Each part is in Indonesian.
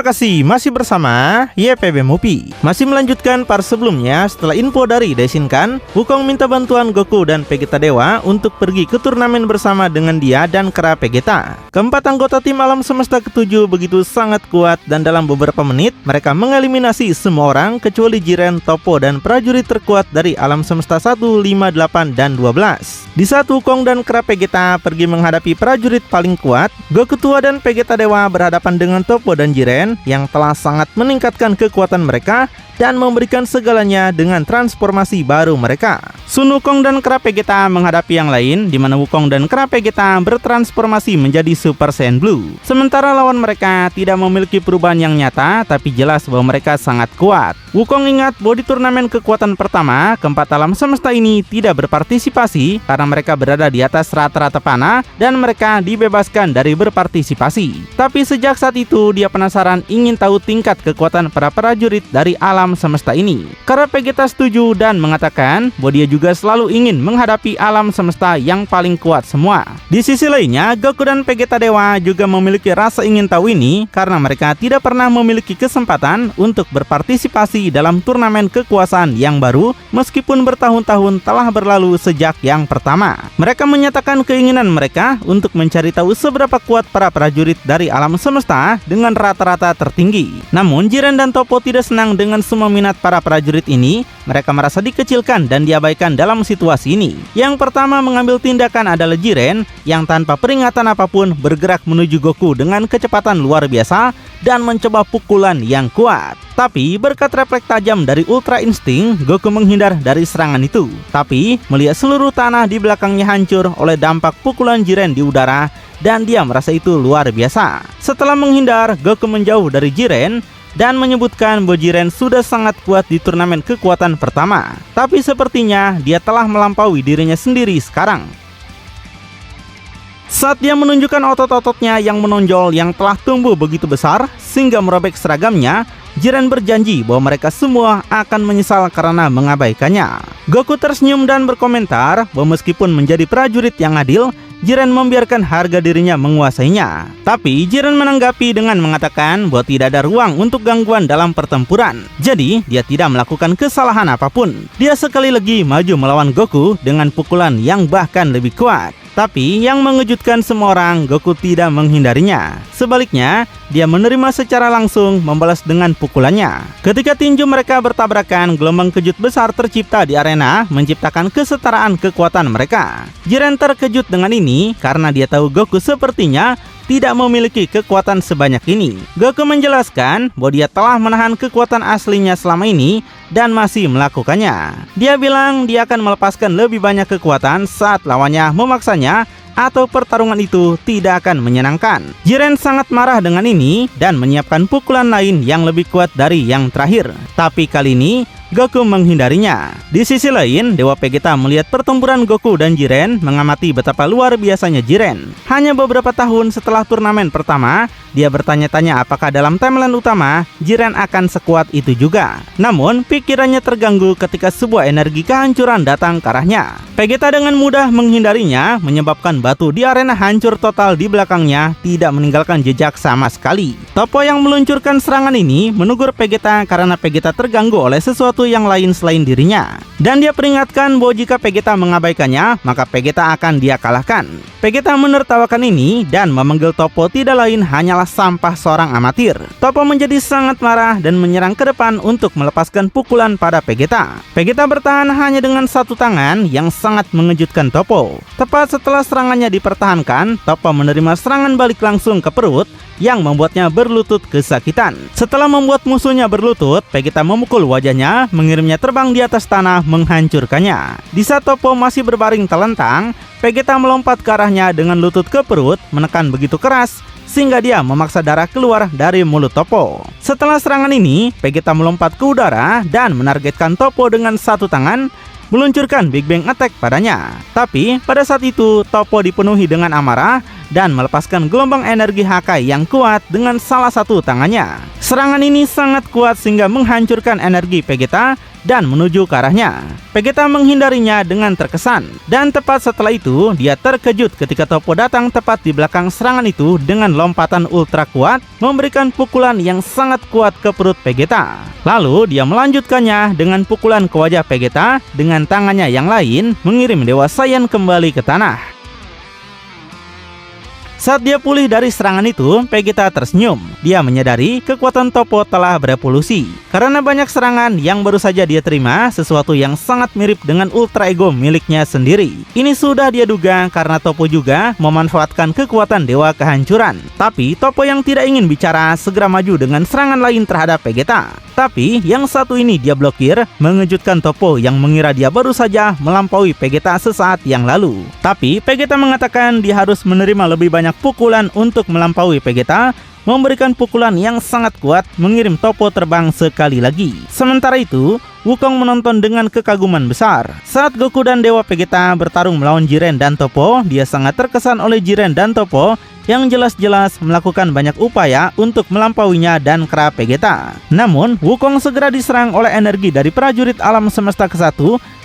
Terima kasih masih bersama YPB Movie. Masih melanjutkan part sebelumnya. Setelah info dari Daishinkan, Wukong minta bantuan Goku dan Vegeta Dewa untuk pergi ke turnamen bersama dengan dia dan kera Vegeta. Keempat anggota tim alam semesta ketujuh begitu sangat kuat dan dalam beberapa menit mereka mengeliminasi semua orang kecuali Jiren, Toppo, dan prajurit terkuat dari alam semesta 1, 5, 8, dan 12. Di saat Wukong dan kera Vegeta pergi menghadapi prajurit paling kuat, Goku tua dan Vegeta Dewa berhadapan dengan Toppo dan Jiren yang telah sangat meningkatkan kekuatan mereka dan memberikan segalanya dengan transformasi baru mereka. Sun Wukong dan kera Vegeta menghadapi yang lain, di mana Wukong dan kera Vegeta bertransformasi menjadi Super Saiyan Blue. Sementara lawan mereka tidak memiliki perubahan yang nyata, tapi jelas bahwa mereka sangat kuat. Wukong ingat bahwa di turnamen kekuatan pertama, keempat alam semesta ini tidak berpartisipasi karena mereka berada di atas rata-rata panah dan mereka dibebaskan dari berpartisipasi. Tapi sejak saat itu dia penasaran ingin tahu tingkat kekuatan para prajurit dari alam semesta ini. Kera Vegeta setuju dan mengatakan bahwa dia juga selalu ingin menghadapi alam semesta yang paling kuat semua. Di sisi lainnya, Goku dan Vegeta Dewa juga memiliki rasa ingin tahu ini karena mereka tidak pernah memiliki kesempatan untuk berpartisipasi dalam turnamen kekuasaan yang baru meskipun bertahun-tahun telah berlalu sejak yang pertama. Mereka menyatakan keinginan mereka untuk mencari tahu seberapa kuat para prajurit dari alam semesta dengan rata-rata tertinggi. Namun Jiren dan Toppo tidak senang dengan semua minat para prajurit ini. Mereka merasa dikecilkan dan diabaikan dalam situasi ini. Yang pertama mengambil tindakan adalah Jiren yang tanpa peringatan apapun bergerak menuju Goku dengan kecepatan luar biasa dan mencoba pukulan yang kuat. Tapi berkat refleks tajam dari Ultra Instinct, Goku menghindar dari serangan itu. Tapi melihat seluruh tanah di belakangnya hancur oleh dampak pukulan Jiren di udara dan dia merasa itu luar biasa. Setelah menghindar, Goku menjauh dari Jiren dan menyebutkan bahwa Jiren sudah sangat kuat di turnamen kekuatan pertama. Tapi sepertinya dia telah melampaui dirinya sendiri sekarang. Saat dia menunjukkan otot-ototnya yang menonjol yang telah tumbuh begitu besar sehingga merobek seragamnya, Jiren berjanji bahwa mereka semua akan menyesal karena mengabaikannya. Goku tersenyum dan berkomentar bahwa meskipun menjadi prajurit yang adil, Jiren membiarkan harga dirinya menguasainya. Tapi Jiren menanggapi dengan mengatakan bahwa tidak ada ruang untuk gangguan dalam pertempuran. Jadi dia tidak melakukan kesalahan apapun. Dia sekali lagi maju melawan Goku dengan pukulan yang bahkan lebih kuat. Tapi yang mengejutkan semua orang, Goku tidak menghindarinya. Sebaliknya, dia menerima secara langsung membalas dengan pukulannya. Ketika tinju mereka bertabrakan, gelombang kejut besar tercipta di arena, menciptakan kesetaraan kekuatan mereka. Jiren terkejut dengan ini karena dia tahu Goku sepertinya tidak memiliki kekuatan sebanyak ini. Goku menjelaskan bahwa dia telah menahan kekuatan aslinya selama ini dan masih melakukannya. Dia bilang dia akan melepaskan lebih banyak kekuatan saat lawannya memaksanya atau pertarungan itu tidak akan menyenangkan. Jiren sangat marah dengan ini dan menyiapkan pukulan lain yang lebih kuat dari yang terakhir. Tapi kali ini Goku menghindarinya. Di sisi lain, Dewa Vegeta melihat pertempuran Goku dan Jiren, mengamati betapa luar biasanya Jiren. Hanya beberapa tahun setelah turnamen pertama, dia bertanya-tanya apakah dalam timeline utama Jiren akan sekuat itu juga. Namun, pikirannya terganggu ketika sebuah energi kehancuran datang ke arahnya. Vegeta dengan mudah menghindarinya, menyebabkan batu di arena hancur total di belakangnya, tidak meninggalkan jejak sama sekali. Toppo yang meluncurkan serangan ini menegur Vegeta karena Vegeta terganggu oleh sesuatu yang lain selain dirinya. Dan dia peringatkan bahwa jika Vegeta mengabaikannya, maka Vegeta akan dia kalahkan. Vegeta menertawakan ini dan memanggil Toppo tidak lain hanyalah sampah seorang amatir. Toppo menjadi sangat marah dan menyerang ke depan untuk melepaskan pukulan pada Vegeta. Vegeta bertahan hanya dengan satu tangan yang sangat mengejutkan Toppo. Tepat setelah serangannya dipertahankan, Toppo menerima serangan balik langsung ke perut yang membuatnya berlutut kesakitan. Setelah membuat musuhnya berlutut, Vegeta memukul wajahnya, mengirimnya terbang di atas tanah, menghancurkannya. Di saat Toppo masih berbaring telentang, Vegeta melompat ke arahnya dengan lutut ke perut, menekan begitu keras sehingga dia memaksa darah keluar dari mulut Toppo. Setelah serangan ini, Vegeta melompat ke udara dan menargetkan Toppo dengan satu tangan, meluncurkan Big Bang Attack padanya. Tapi pada saat itu Toppo dipenuhi dengan amarah dan melepaskan gelombang energi Hakai yang kuat dengan salah satu tangannya. Serangan ini sangat kuat sehingga menghancurkan energi Vegeta dan menuju ke arahnya. Vegeta menghindarinya dengan terkesan, dan tepat setelah itu dia terkejut ketika Toppo datang tepat di belakang serangan itu dengan lompatan ultra kuat, memberikan pukulan yang sangat kuat ke perut Vegeta. Lalu dia melanjutkannya dengan pukulan ke wajah Vegeta dengan tangannya yang lain mengirim Dewa Saiyan kembali ke tanah. Saat dia pulih dari serangan itu, Vegeta tersenyum. Dia menyadari kekuatan Toppo telah berevolusi. Karena banyak serangan yang baru saja dia terima, sesuatu yang sangat mirip dengan Ultra Ego miliknya sendiri. Ini sudah dia duga karena Toppo juga memanfaatkan kekuatan Dewa Kehancuran. Tapi Toppo yang tidak ingin bicara segera maju dengan serangan lain terhadap Vegeta. Tapi yang satu ini dia blokir, mengejutkan Toppo yang mengira dia baru saja melampaui Vegeta sesaat yang lalu. Tapi Vegeta mengatakan dia harus menerima lebih banyak pukulan untuk melampaui Vegeta, memberikan pukulan yang sangat kuat mengirim Toppo terbang sekali lagi. Sementara itu, Wukong menonton dengan kekaguman besar. Saat Goku dan Dewa Vegeta bertarung melawan Jiren dan Toppo, dia sangat terkesan oleh Jiren dan Toppo yang jelas-jelas melakukan banyak upaya untuk melampauinya dan kera Vegeta. Namun, Wukong segera diserang oleh energi dari prajurit alam semesta ke-1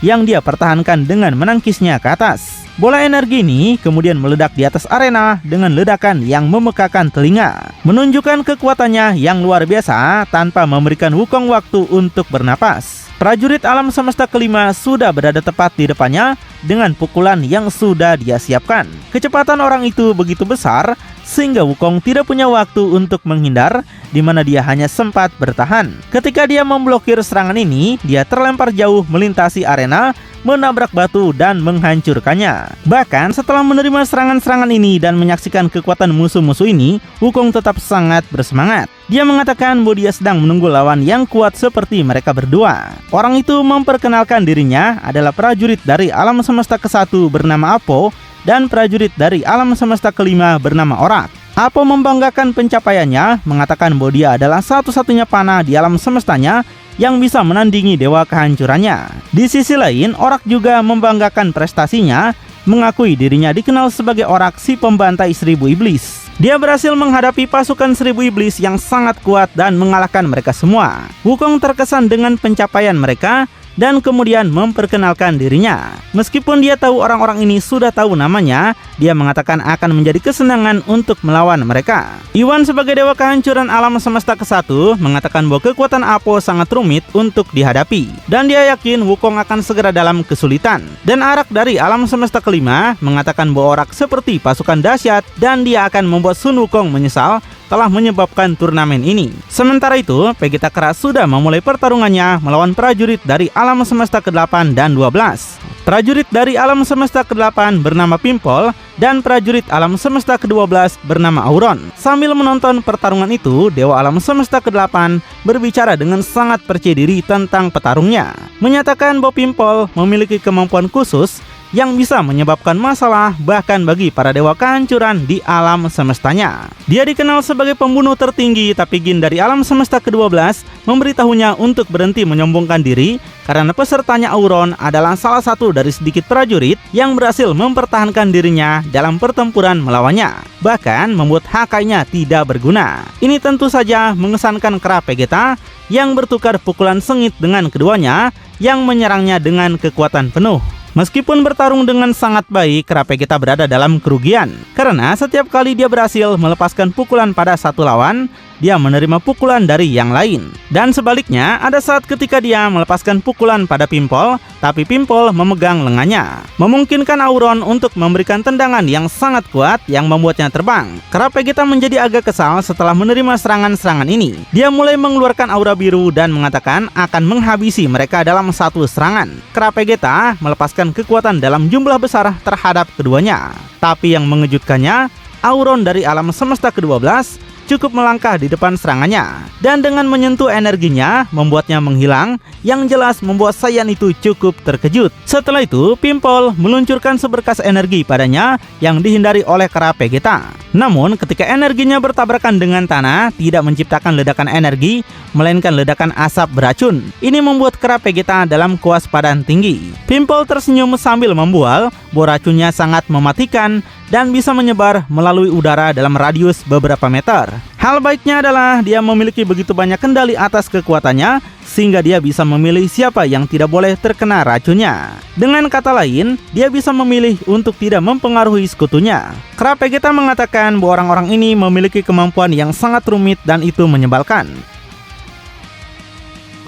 yang dia pertahankan dengan menangkisnya ke atas. Bola energi ini kemudian meledak di atas arena dengan ledakan yang memekakan telinga, menunjukkan kekuatannya yang luar biasa tanpa memberikan Wukong waktu untuk bernapas. Prajurit alam semesta kelima sudah berada tepat di depannya dengan pukulan yang sudah dia siapkan. Kecepatan orang itu begitu besar sehingga Wukong tidak punya waktu untuk menghindar, di mana dia hanya sempat bertahan. Ketika dia memblokir serangan ini, dia terlempar jauh melintasi arena, menabrak batu dan menghancurkannya. Bahkan setelah menerima serangan-serangan ini dan menyaksikan kekuatan musuh-musuh ini, Wukong tetap sangat bersemangat. Dia mengatakan bahwa dia sedang menunggu lawan yang kuat seperti mereka berdua. Orang itu memperkenalkan dirinya adalah prajurit dari alam semesta ke-1 bernama Apo dan prajurit dari alam semesta kelima bernama Orak. Apo membanggakan pencapaiannya, mengatakan bahwa dia adalah satu-satunya panah di alam semestanya yang bisa menandingi Dewa Kehancurannya. Di sisi lain, Orak juga membanggakan prestasinya, mengakui dirinya dikenal sebagai Orak si pembantai 1000 iblis. Dia berhasil menghadapi pasukan 1000 iblis yang sangat kuat dan mengalahkan mereka semua. Wukong terkesan dengan pencapaian mereka dan kemudian memperkenalkan dirinya. Meskipun dia tahu orang-orang ini sudah tahu namanya, dia mengatakan akan menjadi kesenangan untuk melawan mereka. Iwan sebagai Dewa Kehancuran alam semesta ke-1 mengatakan bahwa kekuatan Apo sangat rumit untuk dihadapi, dan dia yakin Wukong akan segera dalam kesulitan. Dan Arak dari alam semesta kelima mengatakan bahwa Orak seperti pasukan dahsyat dan dia akan membuat Sun Wukong menyesal telah menyebabkan turnamen ini. Sementara itu, Vegeta keras sudah memulai pertarungannya melawan prajurit dari alam semesta ke-8 dan 12. Prajurit dari alam semesta ke-8 bernama Pimpol dan prajurit alam semesta ke-12 bernama Auron. Sambil menonton pertarungan itu, Dewa alam semesta ke-8 berbicara dengan sangat percaya diri tentang petarungnya, menyatakan bahwa Pimpol memiliki kemampuan khusus yang bisa menyebabkan masalah bahkan bagi para dewa kehancuran di alam semestanya. Dia dikenal sebagai pembunuh tertinggi, tapi Jin dari alam semesta ke-12 memberitahunya untuk berhenti menyombongkan diri karena pesertanya Auron adalah salah satu dari sedikit prajurit yang berhasil mempertahankan dirinya dalam pertempuran melawannya, bahkan membuat Hakai-nya tidak berguna. Ini tentu saja mengesankan kera Vegeta yang bertukar pukulan sengit dengan keduanya yang menyerangnya dengan kekuatan penuh. Meskipun bertarung dengan sangat baik, kera Vegeta berada dalam kerugian. Karena setiap kali dia berhasil melepaskan pukulan pada satu lawan, dia menerima pukulan dari yang lain. Dan sebaliknya, ada saat ketika dia melepaskan pukulan pada Pimpol, tapi Pimpol memegang lengannya, memungkinkan Auron untuk memberikan tendangan yang sangat kuat yang membuatnya terbang. Kera Vegeta menjadi agak kesal setelah menerima serangan-serangan ini. Dia mulai mengeluarkan aura biru dan mengatakan akan menghabisi mereka dalam satu serangan. Kera Vegeta melepaskan kekuatan dalam jumlah besar terhadap keduanya. Tapi yang mengejutkannya, Auron dari alam semesta ke-12 cukup melangkah di depan serangannya, dan dengan menyentuh energinya membuatnya menghilang, yang jelas membuat Saiyan itu cukup terkejut. Setelah itu, Pimpol meluncurkan seberkas energi padanya yang dihindari oleh kera Vegeta. Namun ketika energinya bertabrakan dengan tanah, tidak menciptakan ledakan energi, melainkan ledakan asap beracun. Ini membuat kera Vegeta dalam kewaspadaan tinggi. Pimpol tersenyum sambil membual bahwa racunnya sangat mematikan dan bisa menyebar melalui udara dalam radius beberapa meter. Hal baiknya adalah dia memiliki begitu banyak kendali atas kekuatannya sehingga dia bisa memilih siapa yang tidak boleh terkena racunnya. Dengan kata lain, dia bisa memilih untuk tidak mempengaruhi sekutunya. Kerap Vegeta mengatakan bahwa orang-orang ini memiliki kemampuan yang sangat rumit dan itu menyebalkan.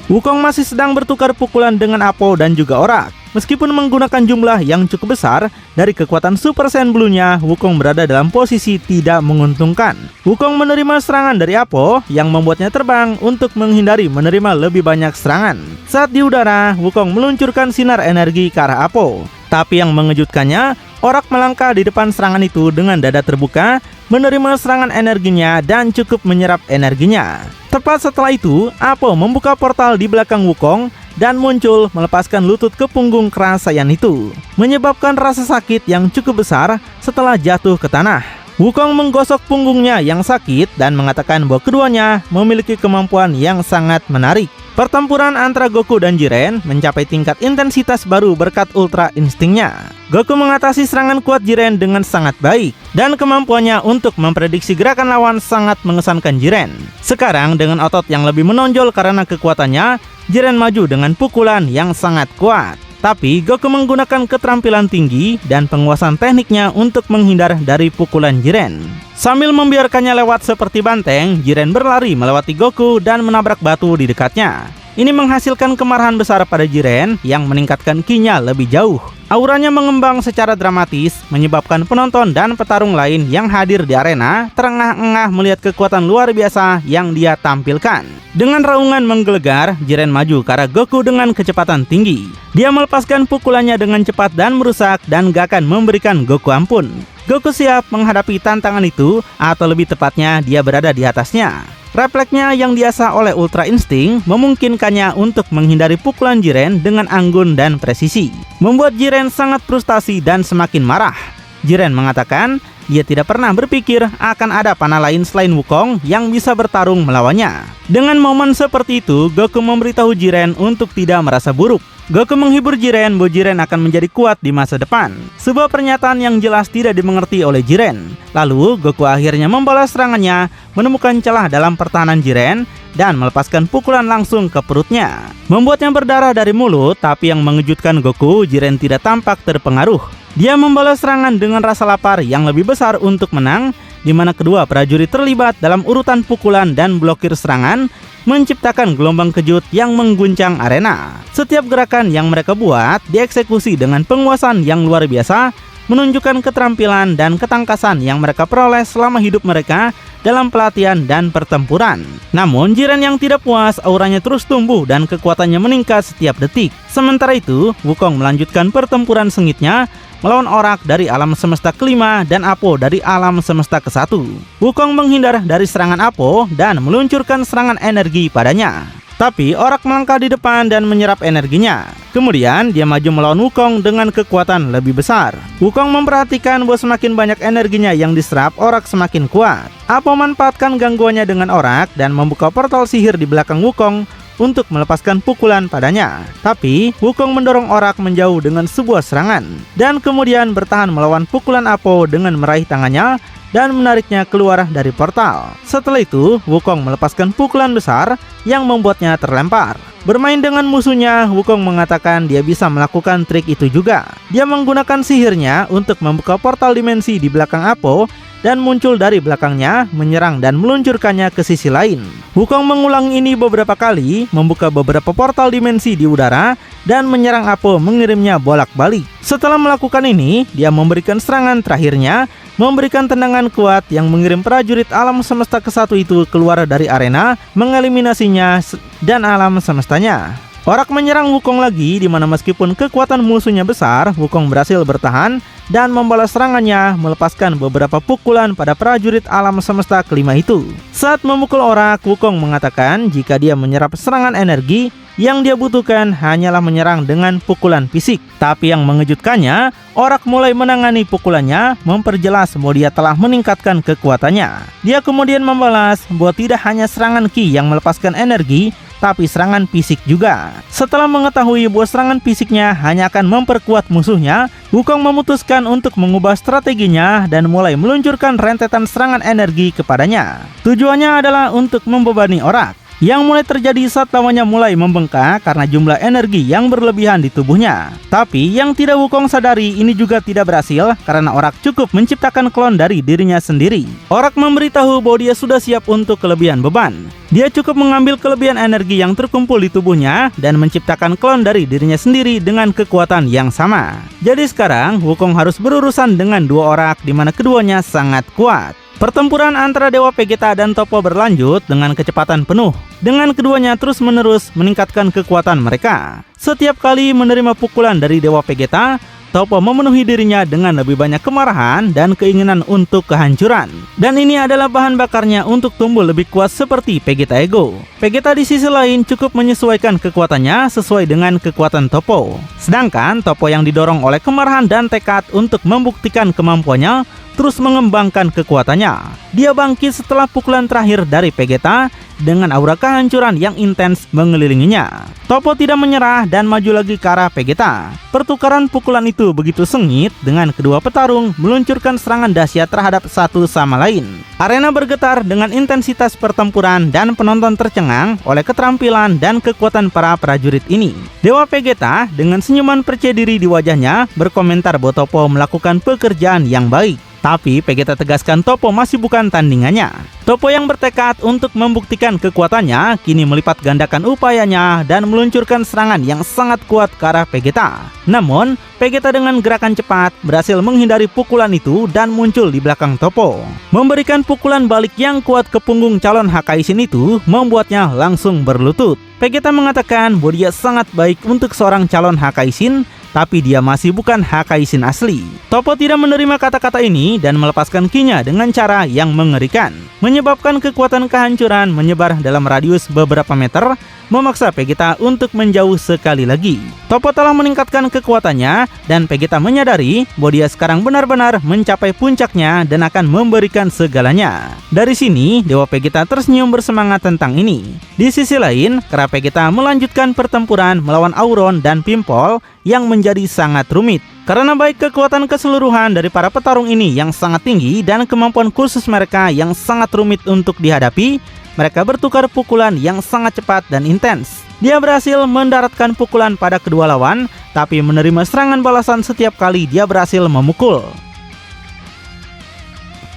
Wukong masih sedang bertukar pukulan dengan Apo dan juga Orak. Meskipun menggunakan jumlah yang cukup besar dari kekuatan Super Saiyan Blue-nya, Wukong berada dalam posisi tidak menguntungkan. Wukong menerima serangan dari Apo yang membuatnya terbang untuk menghindari menerima lebih banyak serangan. Saat di udara, Wukong meluncurkan sinar energi ke arah Apo. Tapi yang mengejutkannya, Orak melangkah di depan serangan itu dengan dada terbuka, menerima serangan energinya dan cukup menyerap energinya. Tepat setelah itu, Apo membuka portal di belakang Wukong dan muncul melepaskan lutut ke punggung kerasayan itu, menyebabkan rasa sakit yang cukup besar setelah jatuh ke tanah. Wukong menggosok punggungnya yang sakit dan mengatakan bahwa keduanya memiliki kemampuan yang sangat menarik. Pertempuran antara Goku dan Jiren mencapai tingkat intensitas baru berkat Ultra Instingnya. Goku mengatasi serangan kuat Jiren dengan sangat baik, dan kemampuannya untuk memprediksi gerakan lawan sangat mengesankan Jiren. Sekarang dengan otot yang lebih menonjol karena kekuatannya, Jiren maju dengan pukulan yang sangat kuat. Tapi Goku menggunakan keterampilan tinggi dan penguasaan tekniknya untuk menghindar dari pukulan Jiren. Sambil membiarkannya lewat seperti banteng, Jiren berlari melewati Goku dan menabrak batu di dekatnya. Ini menghasilkan kemarahan besar pada Jiren yang meningkatkan ki-nya lebih jauh. Auranya mengembang secara dramatis, menyebabkan penonton dan petarung lain yang hadir di arena terengah-engah melihat kekuatan luar biasa yang dia tampilkan. Dengan raungan menggelegar, Jiren maju ke arah Goku dengan kecepatan tinggi. Dia melepaskan pukulannya dengan cepat dan merusak dan gak akan memberikan Goku ampun. Goku siap menghadapi tantangan itu, atau lebih tepatnya dia berada di atasnya. Refleksnya yang diasah oleh Ultra Insting memungkinkannya untuk menghindari pukulan Jiren dengan anggun dan presisi, membuat Jiren sangat frustasi dan semakin marah. Jiren mengatakan dia tidak pernah berpikir akan ada panah lain selain Wukong yang bisa bertarung melawannya. Dengan momen seperti itu, Goku memberitahu Jiren untuk tidak merasa buruk. Goku menghibur Jiren bahwa Jiren akan menjadi kuat di masa depan. Sebuah pernyataan yang jelas tidak dimengerti oleh Jiren. Lalu Goku akhirnya membalas serangannya, menemukan celah dalam pertahanan Jiren dan melepaskan pukulan langsung ke perutnya, membuatnya berdarah dari mulut. Tapi yang mengejutkan Goku, Jiren tidak tampak terpengaruh. Dia membalas serangan dengan rasa lapar yang lebih besar untuk menang, di mana kedua prajurit terlibat dalam urutan pukulan dan blokir serangan, menciptakan gelombang kejut yang mengguncang arena. Setiap gerakan yang mereka buat dieksekusi dengan penguasaan yang luar biasa, menunjukkan keterampilan dan ketangkasan yang mereka peroleh selama hidup mereka dalam pelatihan dan pertempuran. Namun Jiren yang tidak puas, auranya terus tumbuh dan kekuatannya meningkat setiap detik. Sementara itu, Wukong melanjutkan pertempuran sengitnya melawan Orak dari alam semesta kelima dan Apo dari alam semesta ke-1. Wukong menghindar dari serangan Apo dan meluncurkan serangan energi padanya. Tapi Orak melangkah di depan dan menyerap energinya. Kemudian dia maju melawan Wukong dengan kekuatan lebih besar. Wukong memperhatikan bahwa semakin banyak energinya yang diserap, Orak semakin kuat. Apo memanfaatkan gangguannya dengan Orak dan membuka portal sihir di belakang Wukong untuk melepaskan pukulan padanya. Tapi Wukong mendorong Orak menjauh dengan sebuah serangan dan kemudian bertahan melawan pukulan Apo dengan meraih tangannya dan menariknya keluar dari portal. Setelah itu, Wukong melepaskan pukulan besar yang membuatnya terlempar. Bermain dengan musuhnya, Wukong mengatakan dia bisa melakukan trik itu juga. Dia menggunakan sihirnya untuk membuka portal dimensi di belakang Apo dan muncul dari belakangnya, menyerang dan meluncurkannya ke sisi lain. Wukong mengulang ini beberapa kali, membuka beberapa portal dimensi di udara dan menyerang Apo, mengirimnya bolak-balik. Setelah melakukan ini, dia memberikan serangan terakhirnya, memberikan tendangan kuat yang mengirim prajurit alam semesta ke-1 itu keluar dari arena, mengeliminasinya dan alam semestanya. Orak menyerang Wukong lagi, di mana meskipun kekuatan musuhnya besar, Wukong berhasil bertahan dan membalas serangannya, melepaskan beberapa pukulan pada prajurit alam semesta kelima itu. Saat memukul Orak, Wukong mengatakan jika dia menyerap serangan energi, yang dia butuhkan hanyalah menyerang dengan pukulan fisik. Tapi yang mengejutkannya, Orak mulai menangani pukulannya, memperjelas bahwa dia telah meningkatkan kekuatannya. Dia kemudian membalas bahwa tidak hanya serangan ki yang melepaskan energi, tapi serangan fisik juga. Setelah mengetahui bahwa serangan fisiknya hanya akan memperkuat musuhnya, Wukong memutuskan untuk mengubah strateginya dan mulai meluncurkan rentetan serangan energi kepadanya. Tujuannya adalah untuk membebani Orak, yang mulai terjadi saat lawannya mulai membengkak karena jumlah energi yang berlebihan di tubuhnya. Tapi yang tidak Wukong sadari, ini juga tidak berhasil karena Orak cukup menciptakan klon dari dirinya sendiri. Orak memberitahu bahwa dia sudah siap untuk kelebihan beban. Dia cukup mengambil kelebihan energi yang terkumpul di tubuhnya dan menciptakan klon dari dirinya sendiri dengan kekuatan yang sama. Jadi sekarang Wukong harus berurusan dengan dua Orak di mana keduanya sangat kuat. Pertempuran antara Dewa Vegeta dan Toppo berlanjut dengan kecepatan penuh, dengan keduanya terus-menerus meningkatkan kekuatan mereka. Setiap kali menerima pukulan dari Dewa Vegeta, Toppo memenuhi dirinya dengan lebih banyak kemarahan dan keinginan untuk kehancuran. Dan ini adalah bahan bakarnya untuk tumbuh lebih kuat seperti Vegeta Ego. Vegeta di sisi lain cukup menyesuaikan kekuatannya sesuai dengan kekuatan Toppo. Sedangkan Toppo yang didorong oleh kemarahan dan tekad untuk membuktikan kemampuannya, terus mengembangkan kekuatannya. Dia bangkit setelah pukulan terakhir dari Vegeta dengan aura kehancuran yang intens mengelilinginya. Toppo tidak menyerah dan maju lagi ke arah Vegeta. Pertukaran pukulan itu begitu sengit dengan kedua petarung meluncurkan serangan dahsyat terhadap satu sama lain. Arena bergetar dengan intensitas pertempuran dan penonton tercengang oleh keterampilan dan kekuatan para prajurit ini. Dewa Vegeta dengan senyuman percaya diri di wajahnya berkomentar bahwa Toppo melakukan pekerjaan yang baik. Tapi Vegeta tegaskan Toppo masih bukan tandingannya. Toppo yang bertekad untuk membuktikan kekuatannya kini melipat gandakan upayanya dan meluncurkan serangan yang sangat kuat ke arah Vegeta. Namun, Vegeta dengan gerakan cepat berhasil menghindari pukulan itu dan muncul di belakang Toppo. Memberikan pukulan balik yang kuat ke punggung calon Hakaishin itu membuatnya langsung berlutut. Vegeta mengatakan bahwa dia sangat baik untuk seorang calon Hakaishin, tapi dia masih bukan Hakaishin asli. Toppo tidak menerima kata-kata ini dan melepaskan ki-nya dengan cara yang mengerikan, menyebabkan kekuatan kehancuran menyebar dalam radius beberapa meter, memaksa Vegeta untuk menjauh sekali lagi. Toppo telah meningkatkan kekuatannya dan Vegeta menyadari bahwa dia sekarang benar-benar mencapai puncaknya dan akan memberikan segalanya. Dari sini, Dewa Vegeta tersenyum bersemangat tentang ini. Di sisi lain, kera Vegeta melanjutkan pertempuran melawan Auron dan Pimpol yang menjadi sangat rumit. Karena baik kekuatan keseluruhan dari para petarung ini yang sangat tinggi dan kemampuan khusus mereka yang sangat rumit untuk dihadapi, mereka bertukar pukulan yang sangat cepat dan intens. Dia berhasil mendaratkan pukulan pada kedua lawan, tapi menerima serangan balasan setiap kali dia berhasil memukul.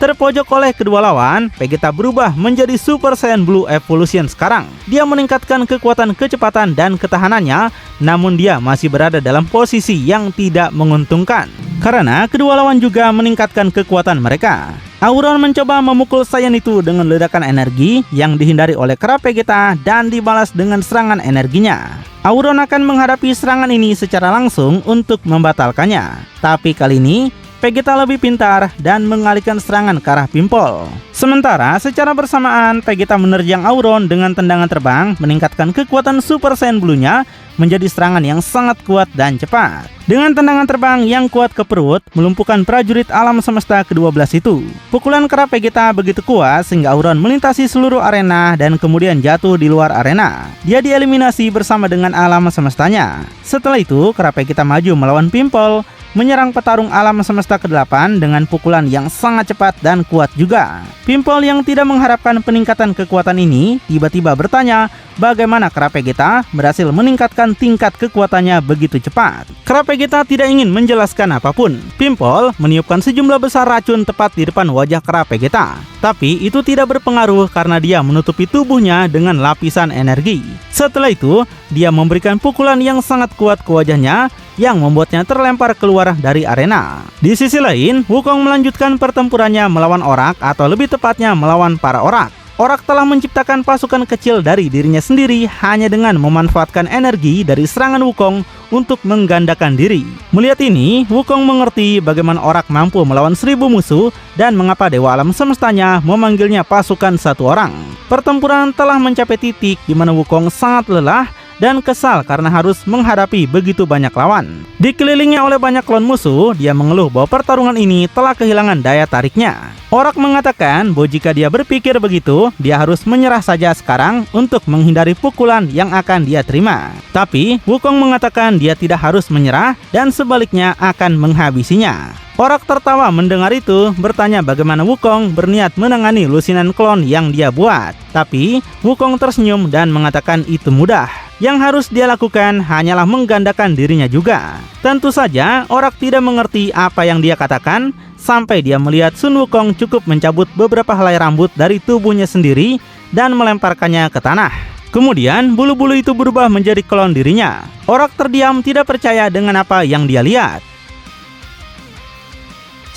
Terpojok oleh kedua lawan, Vegeta berubah menjadi Super Saiyan Blue Evolution sekarang. Dia meningkatkan kekuatan kecepatan dan ketahanannya, namun dia masih berada dalam posisi yang tidak menguntungkan. Karena kedua lawan juga meningkatkan kekuatan mereka. Auron mencoba memukul Saiyan itu dengan ledakan energi yang dihindari oleh kera Vegeta dan dibalas dengan serangan energinya. Auron akan menghadapi serangan ini secara langsung untuk membatalkannya. Tapi kali ini, Vegeta lebih pintar dan mengalihkan serangan ke arah Pimpol. Sementara secara bersamaan Vegeta menerjang Auron dengan tendangan terbang, meningkatkan kekuatan Super Saiyan Blue-nya menjadi serangan yang sangat kuat dan cepat. Dengan tendangan terbang yang kuat ke perut, melumpuhkan prajurit alam semesta ke-12 itu. Pukulan kera Vegeta begitu kuat sehingga Auron melintasi seluruh arena dan kemudian jatuh di luar arena. Dia dieliminasi bersama dengan alam semestanya. Setelah itu, kera Vegeta maju melawan Pimpol, menyerang petarung alam semesta ke-8 dengan pukulan yang sangat cepat dan kuat juga. Pimpol yang tidak mengharapkan peningkatan kekuatan ini tiba-tiba bertanya bagaimana kera Vegeta berhasil meningkatkan tingkat kekuatannya begitu cepat. Kera Vegeta tidak ingin menjelaskan apapun. Pimpol meniupkan sejumlah besar racun tepat di depan wajah kera Vegeta. Tapi itu tidak berpengaruh karena dia menutupi tubuhnya dengan lapisan energi. Setelah itu, dia memberikan pukulan yang sangat kuat ke wajahnya yang membuatnya terlempar keluar dari arena. Di sisi lain, Wukong melanjutkan pertempurannya melawan Orak, atau lebih tepatnya melawan para Orak. Orak telah menciptakan pasukan kecil dari dirinya sendiri hanya dengan memanfaatkan energi dari serangan Wukong untuk menggandakan diri. Melihat ini, Wukong mengerti bagaimana Orak mampu melawan 1000 musuh dan mengapa Dewa Alam Semestanya memanggilnya pasukan satu orang. Pertempuran telah mencapai titik di mana Wukong sangat lelah dan kesal karena harus menghadapi begitu banyak lawan. Dikelilingi oleh banyak klon musuh, dia mengeluh bahwa pertarungan ini telah kehilangan daya tariknya. Orak mengatakan bahwa jika dia berpikir begitu, dia harus menyerah saja sekarang untuk menghindari pukulan yang akan dia terima. Tapi Wukong mengatakan dia tidak harus menyerah dan sebaliknya akan menghabisinya. Orak tertawa mendengar itu, bertanya bagaimana Wukong berniat menangani lusinan klon yang dia buat. Tapi Wukong tersenyum dan mengatakan itu mudah. Yang harus dia lakukan hanyalah menggandakan dirinya juga. Tentu saja Orak tidak mengerti apa yang dia katakan sampai dia melihat Sun Wukong cukup mencabut beberapa helai rambut dari tubuhnya sendiri dan melemparkannya ke tanah. Kemudian bulu-bulu itu berubah menjadi klon dirinya. Orak terdiam tidak percaya dengan apa yang dia lihat.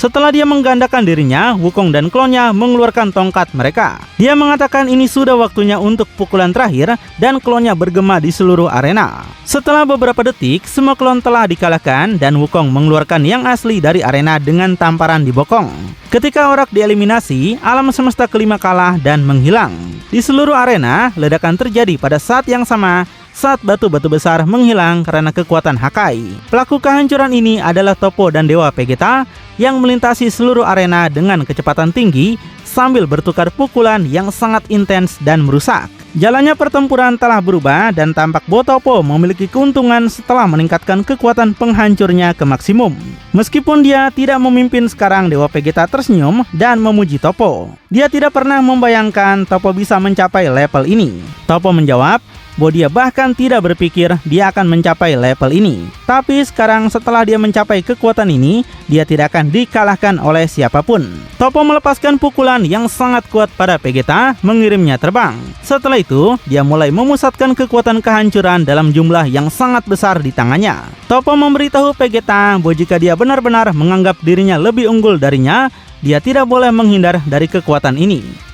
Setelah dia menggandakan dirinya, Wukong dan klonnya mengeluarkan tongkat mereka. Dia mengatakan ini sudah waktunya untuk pukulan terakhir dan klonnya bergema di seluruh arena. Setelah beberapa detik, semua klon telah dikalahkan dan Wukong mengeluarkan yang asli dari arena dengan tamparan di bokong. Ketika Orak dieliminasi, alam semesta kelima kalah dan menghilang. Di seluruh arena, ledakan terjadi pada saat yang sama saat batu-batu besar menghilang karena kekuatan Hakai. Pelaku kehancuran ini adalah Toppo dan Dewa Vegeta yang melintasi seluruh arena dengan kecepatan tinggi sambil bertukar pukulan yang sangat intens dan merusak. Jalannya pertempuran telah berubah dan tampak bahwa Toppo memiliki keuntungan setelah meningkatkan kekuatan penghancurnya ke maksimum. Meskipun dia tidak memimpin sekarang, Dewa Vegeta tersenyum dan memuji Toppo. Dia tidak pernah membayangkan Toppo bisa mencapai level ini. Toppo menjawab bahwa dia bahkan tidak berpikir dia akan mencapai level ini. Tapi sekarang setelah dia mencapai kekuatan ini, dia tidak akan dikalahkan oleh siapapun. Toppo melepaskan pukulan yang sangat kuat pada Vegeta, mengirimnya terbang. Setelah itu, dia mulai memusatkan kekuatan kehancuran dalam jumlah yang sangat besar di tangannya. Toppo memberitahu Vegeta bahwa jika dia benar-benar menganggap dirinya lebih unggul darinya, dia tidak boleh menghindar dari kekuatan ini.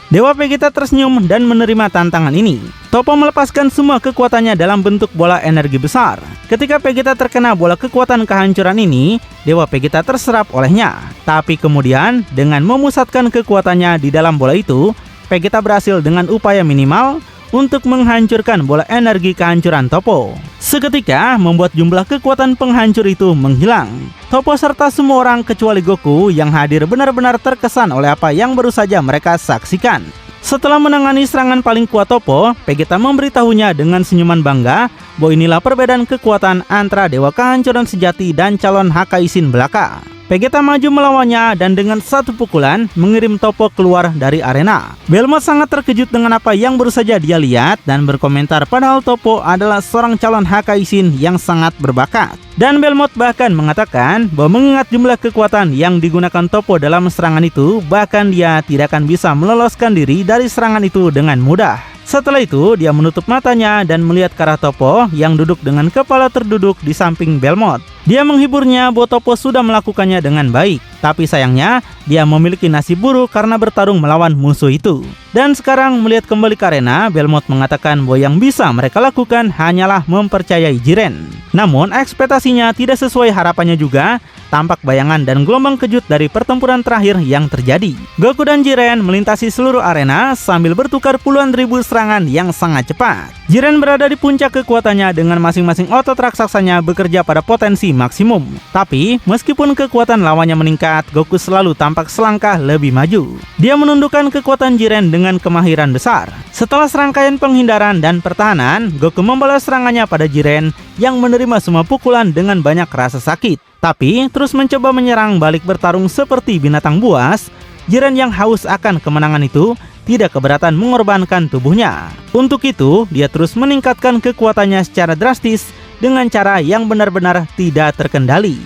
Dewa Vegeta tersenyum dan menerima tantangan ini. Toppo melepaskan semua kekuatannya dalam bentuk bola energi besar. Ketika Vegeta terkena bola kekuatan kehancuran ini, Dewa Vegeta terserap olehnya. Tapi kemudian, dengan memusatkan kekuatannya di dalam bola itu, Vegeta berhasil dengan upaya minimal untuk menghancurkan bola energi kehancuran Toppo. Seketika membuat jumlah kekuatan penghancur itu menghilang. Toppo serta semua orang kecuali Goku yang hadir benar-benar terkesan oleh apa yang baru saja mereka saksikan. Setelah menangani serangan paling kuat Toppo, Vegeta memberitahunya dengan senyuman bangga bahwa inilah perbedaan kekuatan antara Dewa Kehancuran Sejati dan calon Hakaisin belaka. Vegeta maju melawannya dan dengan satu pukulan mengirim Toppo keluar dari arena. Belmont sangat terkejut dengan apa yang baru saja dia lihat dan berkomentar padahal Toppo adalah seorang calon Hakaisin yang sangat berbakat. Dan Belmont bahkan mengatakan bahwa mengingat jumlah kekuatan yang digunakan Toppo dalam serangan itu, bahkan dia tidak akan bisa meloloskan diri dari serangan itu dengan mudah. Setelah itu, dia menutup matanya dan melihat ke arah Toppo yang duduk dengan kepala terduduk di samping Belmont. Dia menghiburnya bahwa Toppo sudah melakukannya dengan baik. Tapi sayangnya, dia memiliki nasib buruk karena bertarung melawan musuh itu. Dan sekarang melihat kembali ke arena, Belmont mengatakan bahwa yang bisa mereka lakukan hanyalah mempercayai Jiren. Namun, ekspektasinya tidak sesuai harapannya juga. Tampak bayangan dan gelombang kejut dari pertempuran terakhir yang terjadi. Goku dan Jiren melintasi seluruh arena sambil bertukar puluhan ribu serangan yang sangat cepat. Jiren berada di puncak kekuatannya dengan masing-masing otot raksasanya bekerja pada potensi maksimum. Tapi, meskipun kekuatan lawannya meningkat, Goku selalu tampak selangkah lebih maju. Dia menundukkan kekuatan Jiren dengan kemahiran besar. Setelah serangkaian penghindaran dan pertahanan, Goku membalas serangannya pada Jiren yang menerima semua pukulan dengan banyak rasa sakit. Tapi, terus mencoba menyerang balik bertarung seperti binatang buas, Jiren yang haus akan kemenangan itu tidak keberatan mengorbankan tubuhnya. Untuk itu, dia terus meningkatkan kekuatannya secara drastis dengan cara yang benar-benar tidak terkendali.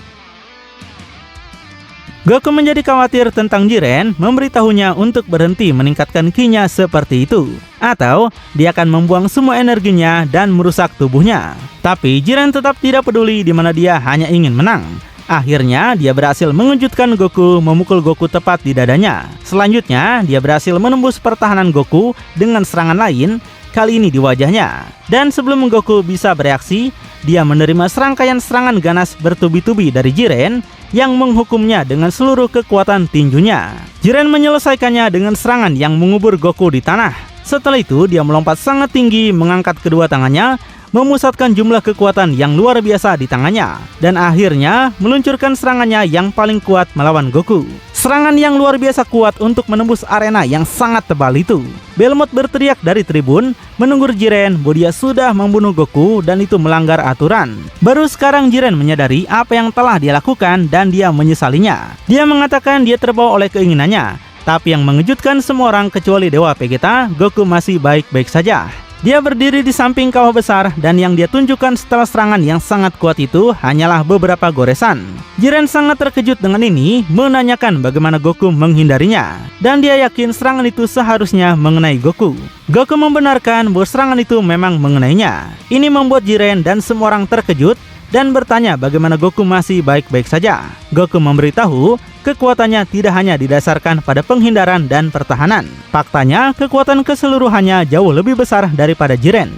Goku menjadi khawatir tentang Jiren, memberitahunya untuk berhenti meningkatkan ki-nya seperti itu. Atau, dia akan membuang semua energinya dan merusak tubuhnya. Tapi Jiren tetap tidak peduli di mana dia hanya ingin menang. Akhirnya, dia berhasil mengejutkan Goku, memukul Goku tepat di dadanya. Selanjutnya, dia berhasil menembus pertahanan Goku dengan serangan lain, kali ini di wajahnya. Dan sebelum Goku bisa bereaksi, dia menerima serangkaian serangan ganas bertubi-tubi dari Jiren yang menghukumnya dengan seluruh kekuatan tinjunya. Jiren menyelesaikannya dengan serangan yang mengubur Goku di tanah. Setelah itu dia melompat sangat tinggi, mengangkat kedua tangannya, memusatkan jumlah kekuatan yang luar biasa di tangannya, dan akhirnya meluncurkan serangannya yang paling kuat melawan Goku. Serangan yang luar biasa kuat untuk menembus arena yang sangat tebal itu. Belmont berteriak dari tribun, menegur Jiren bahwa dia sudah membunuh Goku dan itu melanggar aturan. Baru sekarang Jiren menyadari apa yang telah dia lakukan dan dia menyesalinya. Dia mengatakan dia terbawa oleh keinginannya, tapi yang mengejutkan semua orang kecuali Dewa Vegeta, Goku masih baik-baik saja. Dia berdiri di samping kawah besar dan yang dia tunjukkan setelah serangan yang sangat kuat itu hanyalah beberapa goresan. Jiren sangat terkejut dengan ini, menanyakan bagaimana Goku menghindarinya. Dan dia yakin serangan itu seharusnya mengenai Goku. Goku membenarkan bahwa serangan itu memang mengenainya. Ini membuat Jiren dan semua orang terkejut dan bertanya bagaimana Goku masih baik-baik saja. Goku memberitahu kekuatannya tidak hanya didasarkan pada penghindaran dan pertahanan. Faktanya, kekuatan keseluruhannya jauh lebih besar daripada Jiren.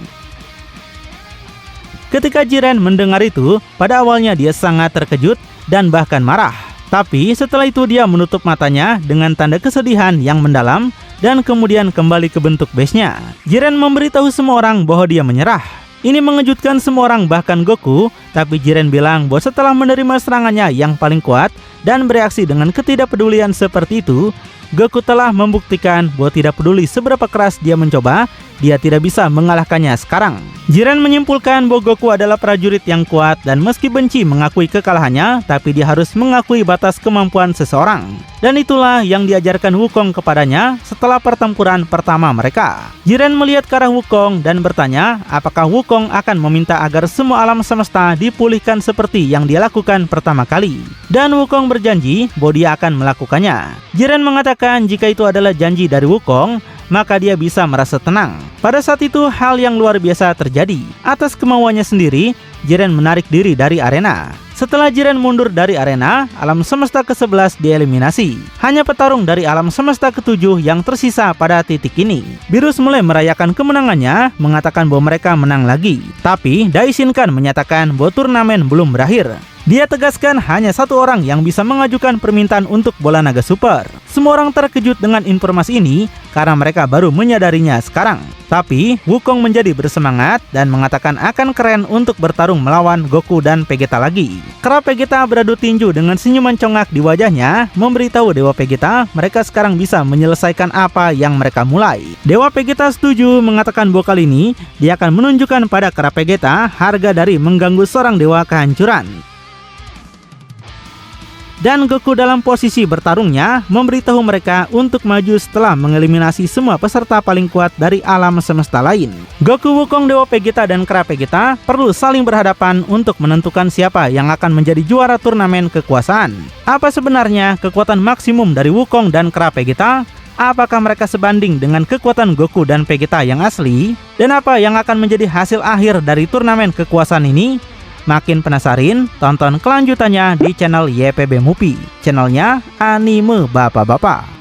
Ketika Jiren mendengar itu, pada awalnya dia sangat terkejut dan bahkan marah. Tapi setelah itu dia menutup matanya dengan tanda kesedihan yang mendalam dan kemudian kembali ke bentuk base-nya. Jiren memberitahu semua orang bahwa dia menyerah. Ini mengejutkan semua orang, bahkan Goku, tapi Jiren bilang bahwa setelah menerima serangannya yang paling kuat dan bereaksi dengan ketidakpedulian seperti itu, Goku telah membuktikan bahwa tidak peduli seberapa keras dia mencoba, dia tidak bisa mengalahkannya sekarang. Jiren menyimpulkan bahwa Goku adalah prajurit yang kuat dan meski benci mengakui kekalahannya, tapi dia harus mengakui batas kemampuan seseorang. Dan itulah yang diajarkan Wukong kepadanya setelah pertempuran pertama mereka. Jiren melihat ke arah Wukong dan bertanya apakah Wukong akan meminta agar semua alam semesta dipulihkan seperti yang dia lakukan pertama kali. Dan Wukong berjanji bahwa dia akan melakukannya. Jiren mengatakan jika itu adalah janji dari Wukong, maka dia bisa merasa tenang. Pada saat itu hal yang luar biasa terjadi. Atas kemauannya sendiri, Jiren menarik diri dari arena. Setelah Jiren mundur dari arena, alam semesta ke-11 dieliminasi. Hanya petarung dari alam semesta ke-7 yang tersisa pada titik ini. Beerus mulai merayakan kemenangannya, mengatakan bahwa mereka menang lagi. Tapi Daishinkan menyatakan bahwa turnamen belum berakhir. Dia tegaskan hanya satu orang yang bisa mengajukan permintaan untuk bola naga super. Semua orang terkejut dengan informasi ini karena mereka baru menyadarinya sekarang. Tapi Wukong menjadi bersemangat dan mengatakan akan keren untuk bertarung melawan Goku dan Vegeta lagi. Kera Vegeta beradu tinju dengan senyuman congak di wajahnya, memberitahu Dewa Vegeta mereka sekarang bisa menyelesaikan apa yang mereka mulai. Dewa Vegeta setuju, mengatakan bahwa kali ini dia akan menunjukkan pada Kera Vegeta harga dari mengganggu seorang dewa kehancuran. Dan Goku dalam posisi bertarungnya memberitahu mereka untuk maju setelah mengeliminasi semua peserta paling kuat dari alam semesta lain. Goku, Wukong, Dewa Vegeta, dan Kera Vegeta perlu saling berhadapan untuk menentukan siapa yang akan menjadi juara turnamen kekuasaan. Apa sebenarnya kekuatan maksimum dari Wukong dan Kera Vegeta? Apakah mereka sebanding dengan kekuatan Goku dan Vegeta yang asli? Dan apa yang akan menjadi hasil akhir dari turnamen kekuasaan ini? Makin penasaran? Tonton kelanjutannya di channel YPB Movie, channelnya anime bapak-bapak.